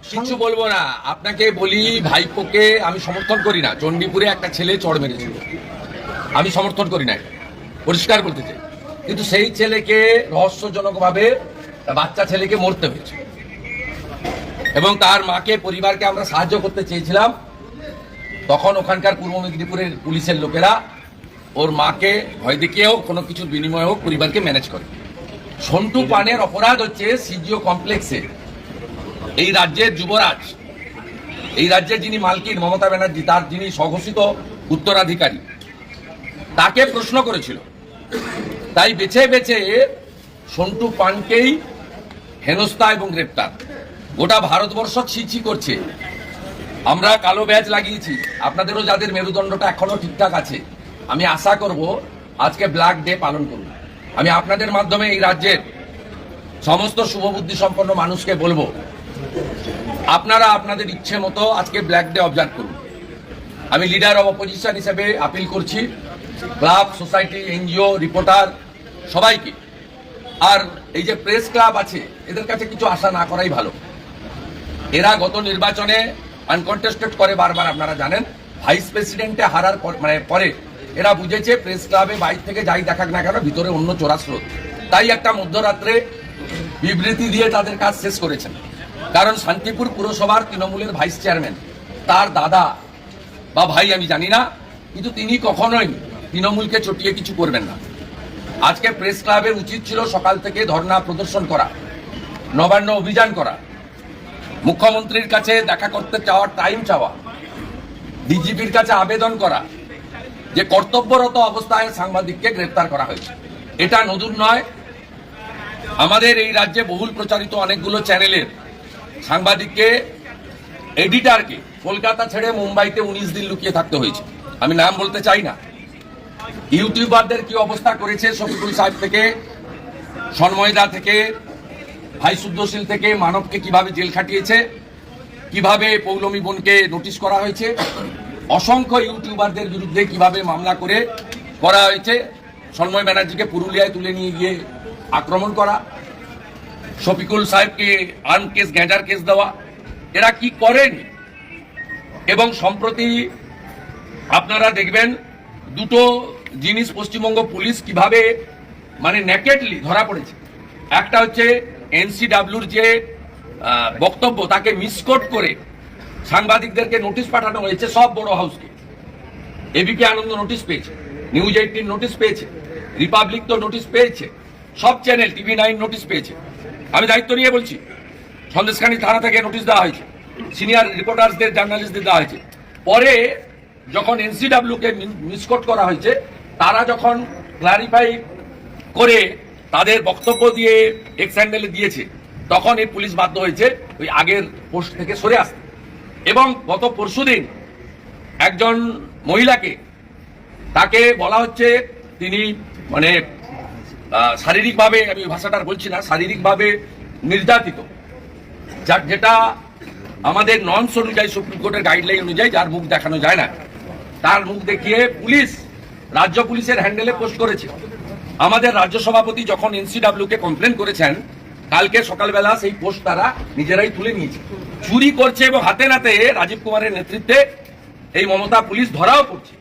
কিছু বলবো না। আপনাকে বলি, ভাইপোকে আমি সমর্থন করি না। চণ্ডীপুরে একটা ছেলে চড় মেরেছিল, আমি সমর্থন করি না, পরিষ্কার বলতে চাই। কিন্তু সেই ছেলেকে রহস্যজনকভাবে বাচ্চা ছেলেকে মরতে হয়েছে, এবং তার মাকে, পরিবারকে আমরা সাহায্য করতে চেয়েছিলাম। তখন ওখানকার পূর্ব মেদিনীপুরের পুলিশের লোকেরা ওর মাকে ভয় দেখিয়েও কোনো কিছুর বিনিময়ে হোক পরিবারকে ম্যানেজ করে। সন্টু পানের অপরাধ হচ্ছে সিজিও কমপ্লেক্সে এই রাজ্যের যুবরাজ, এই রাজ্যের যিনি মালকিন মমতা ব্যানার্জি, তার যিনি স্বঘোষিত উত্তরাধিকারী, তাকে প্রশ্ন করেছিল। তাই বেছে বেছে সন্টু পানকেই হেনস্থা এবং গ্রেপ্তার। গোটা ভারতবর্ষ ছি করছে। আমরা কালো ব্যাজ লাগিয়েছি, আপনাদেরও যাদের মেরুদণ্ডটা এখনো ঠিকঠাক আছে, আমি আশা করব আজকে ব্ল্যাক ডে পালন করুন। আমি আপনাদের মাধ্যমে এই রাজ্যের সমস্ত শুভবুদ্ধি সম্পন্ন মানুষকে বলবো, আপনারা আপনাদের ইচ্ছে মতো আজকে ব্ল্যাক ডে অবজার্ভ করুন। আমি লিডার অব অপোজিশন হিসেবে আপিল করছি ক্লাব, সোসাইটি, এনজিও, রিপোর্টার সবাইকে। আর এই যে প্রেস ক্লাব আছে, এদের কাছে কিছু আশা না করাই ভালো। এরা গত নির্বাচনে আনকন্টেস্টেড করে বারবার, আপনারা জানেন। ভাইস প্রেসিডেন্টে হারার পরে এরা বুঝেছে প্রেস ক্লাবে বাইরে থেকে যাই দেখাক না কেন, ভিতরে অন্য চোরা স্রোত। তাই একটা মধ্যরাত্রে বিবৃতি দিয়ে তাদের কাজ শেষ করেছেন। কারণ শান্তিপুর পুরসভার তৃণমূলের ভাইস চেয়ারম্যান, তার দাদা বা ভাই আমি জানি না, কিন্তু তিনি কখনোই তৃণমূলকে চটিয়ে কিছু করবেন না। আজকে প্রেস ক্লাবের উচিত ছিল সকাল থেকে ধর্ণা প্রদর্শন করা, নবান্ন অভিযান করা, মুখ্যমন্ত্রীর কাছে দেখা করতে চাওয়ার টাইম চাওয়া, ডিজিপির কাছে আবেদন করা যে কর্তব্যরত অবস্থায় সাংবাদিককে গ্রেপ্তার করা হয়েছে। এটা নতুন নয়। আমাদের এই রাজ্যে বহুল প্রচারিত অনেকগুলো চ্যানেলের সাংবাদিককে, এডিটারকে কলকাতা ছেড়ে মুম্বাইতে 19 দিন লুকিয়ে থাকতে হয়েছে। আমি নাম বলতে চাই না। ইউটিউবারদের কি অবস্থা করেছে, শফিকুল সাহেব থেকে, সন্ময়দা থেকে, ভাই শুদ্ধশীল থেকে, মানবকে কিভাবে জেল খাটিয়েছে, কিভাবে পৌলমী বোনকে নোটিশ করা হয়েছে, অসংখ্য ইউটিউবারদের বিরুদ্ধে কিভাবে মামলা করা হয়েছে, সন্ময় ব্যানার্জিকে পুরুলিয়ায় তুলে নিয়ে গিয়ে আক্রমণ করা, শফিকুল সাহেবকে আর্ম কেস, গ্যাঁজার কেস দেওয়া, এরা কি করেন। এবং সম্প্রতি আপনারা দেখবেন দুটো জিনিস পশ্চিমবঙ্গ পুলিশ কিভাবে নেকেডলি ধরা পড়েছে। একটা হচ্ছে এনসিডাব্লিউর যে বক্তব্য, তাকে মিসকোট করে সাংবাদিকদেরকে নোটিশ পাঠানো হয়েছে। সব বড় হাউসকে, এবিপি আনন্দ নোটিশ পেয়েছে, নিউজ 18 নোটিশ পেয়েছে, রিপাবলিক তো নোটিশ পেয়েছে, সব চ্যানেল, TV9 নোটিশ পেয়েছে। আমি দায়িত্ব নিয়ে বলছি, সন্দেশখালী থানা থেকে নোটিশ দেওয়া হয়েছে, সিনিয়র রিপোর্টার্সদের, জার্নালিস্টদের দেওয়া হয়েছে। পরে যখন এনসিডাব্লিউকে মিসকোট করা হয়েছে, তারা যখন ক্লারিফাই করে তাদের বক্তব্য দিয়ে এক্স হ্যান্ডেলে দিয়েছে, তখন এই পুলিশ বাধ্য হয়েছে ওই আগের পোস্ট থেকে সরে আসতে। এবং গত পরশুদিন একজন মহিলাকে, তাকে বলা হচ্ছে তিনি শারীরিকভাবে, আমি ভাষাটার বলছি না, শারীরিকভাবে নির্যাতিত, যেটা আমাদের নর্মস অনুযায়ী, সুপ্রিম কোর্টের গাইডলাইন অনুযায়ী যার মুখ দেখানো যায় না, তার মুখ দেখিয়ে পুলিশ, রাজ্য পুলিশের হ্যান্ডেলে পোস্ট করেছে। আমাদের রাজ্য সভাপতি যখন এনসিডাব্লিউকে কমপ্লেন করেছেন, কালকে সকালবেলা সেই পোস্ট তারা নিজেরাই তুলে নিয়েছে। চুরি করছে এবং হাতে নাতে রাজীব কুমারের নেতৃত্বে এই মমতা পুলিশ ধরাও পড়ছে।